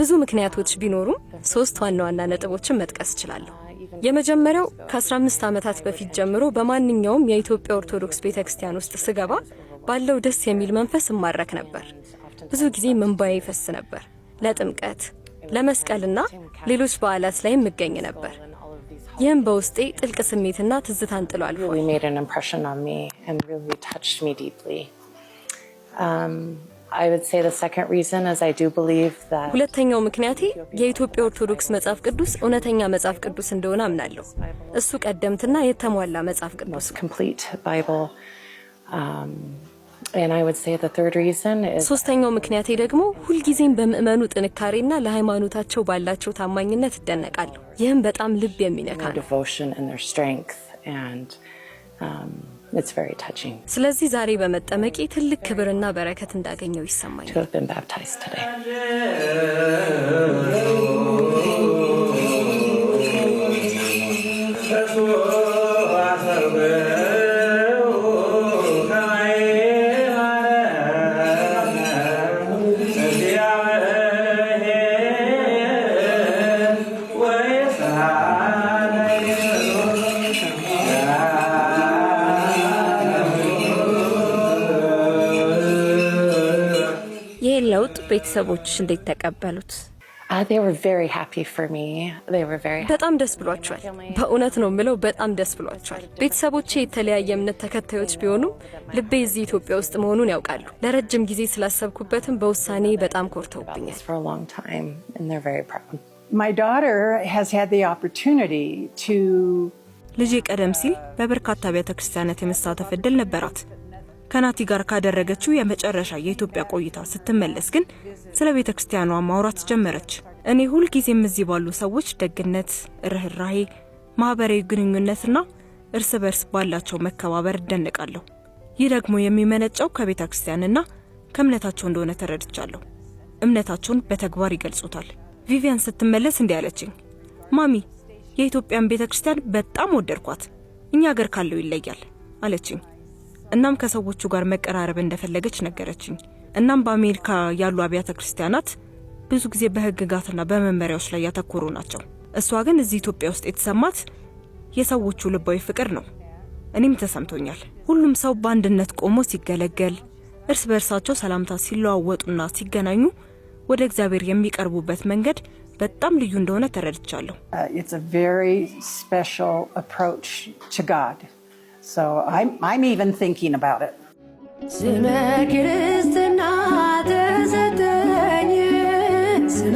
ብዙ ምክንያቶች ቢኖሩም ሶስት ዋና ዋና ነጥቦችን መጥቀስ እችላለሁ። የመጀመሪያው ከ15 ዓመታት በፊት ጀምሮ በማንኛውም የኢትዮጵያ ኦርቶዶክስ ቤተክርስቲያን ውስጥ ስገባ ባለው ደስ የሚል መንፈስ እማረክ ነበር። ብዙ ጊዜ እንባዬ ይፈስ ነበር። ለጥምቀት፣ ለመስቀልና ሌሎች በዓላት ላይ እገኝ ነበር። ይህም በውስጤ ጥልቅ ስሜትና ትዝታን ጥሎ አልፏል። ሁለተኛው ምክንያቴ የኢትዮጵያ ኦርቶዶክስ መጽሐፍ ቅዱስ እውነተኛ መጽሐፍ ቅዱስ እንደሆነ አምናለሁ። እሱ ቀደምትና የተሟላ መጽሐፍ ቅዱስ። ሶስተኛው ምክንያቴ ደግሞ ሁልጊዜም በምእመኑ ጥንካሬና ለሃይማኖታቸው ባላቸው ታማኝነት እደነቃለሁ። ይህም በጣም ልብ የሚነካ ነው። ስለዚህ ዛሬ በመጠመቄ ትልቅ ክብርና በረከት እንዳገኘው ይሰማኛል። ለውጥ ቤተሰቦች እንዴት ተቀበሉት? በጣም ደስ ብሏቸዋል። በእውነት ነው የምለው፣ በጣም ደስ ብሏቸዋል። ቤተሰቦቼ የተለያየ እምነት ተከታዮች ቢሆኑም ልቤ እዚህ ኢትዮጵያ ውስጥ መሆኑን ያውቃሉ። ለረጅም ጊዜ ስላሰብኩበትም በውሳኔ በጣም ኮርተውብኛል። ልጄ ቀደም ሲል በበርካታ ቤተክርስቲያናት የመሳተፍ ዕድል ነበራት። ከናቲ ጋር ካደረገችው የመጨረሻ የኢትዮጵያ ቆይታ ስትመለስ ግን ስለ ቤተክርስቲያኗ ማውራት ጀመረች። እኔ ሁልጊዜም እዚህ ባሉ ሰዎች ደግነት፣ ርህራሄ፣ ማህበራዊ ግንኙነትና እርስ በርስ ባላቸው መከባበር እደነቃለሁ። ይህ ደግሞ የሚመነጨው ከቤተክርስቲያንና ከእምነታቸው እንደሆነ ተረድቻለሁ። እምነታቸውን በተግባር ይገልጹታል። ቪቪያን ስትመለስ እንዲህ አለችኝ፣ ማሚ የኢትዮጵያን ቤተክርስቲያን በጣም ወደድኳት፣ እኛ ሀገር ካለው ይለያል አለችኝ። እናም ከሰዎቹ ጋር መቀራረብ እንደፈለገች ነገረችኝ። እናም በአሜሪካ ያሉ አብያተ ክርስቲያናት ብዙ ጊዜ በህግጋትና በመመሪያዎች ላይ ያተኮሩ ናቸው። እሷ ግን እዚህ ኢትዮጵያ ውስጥ የተሰማት የሰዎቹ ልባዊ ፍቅር ነው። እኔም ተሰምቶኛል። ሁሉም ሰው በአንድነት ቆሞ ሲገለገል፣ እርስ በርሳቸው ሰላምታ ሲለዋወጡና ሲገናኙ ወደ እግዚአብሔር የሚቀርቡበት መንገድ በጣም ልዩ እንደሆነ ተረድቻለሁ። It's a very special approach to God. So I'm even thinking about it. ስመ ክርስትና ተሰጠኝ፣ ስመ